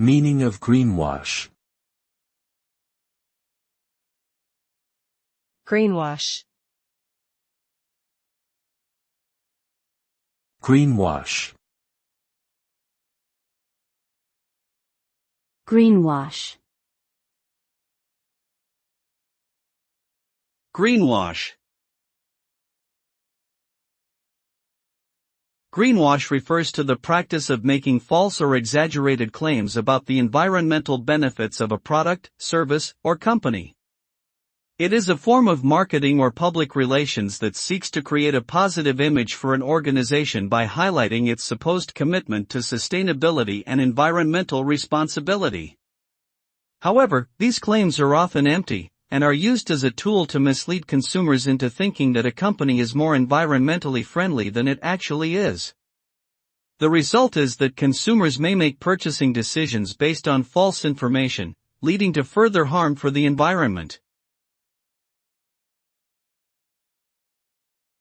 Meaning of greenwash. Greenwash. Greenwash. Greenwash. Greenwash. Greenwash refers to the practice of making false or exaggerated claims about the environmental benefits of a product, service, or company. It is a form of marketing or public relations that seeks to create a positive image for an organization by highlighting its supposed commitment to sustainability and environmental responsibility. However, these claims are often empty, and are used as a tool to mislead consumers into thinking that a company is more environmentally friendly than it actually is. The result is that consumers may make purchasing decisions based on false information, leading to further harm for the environment.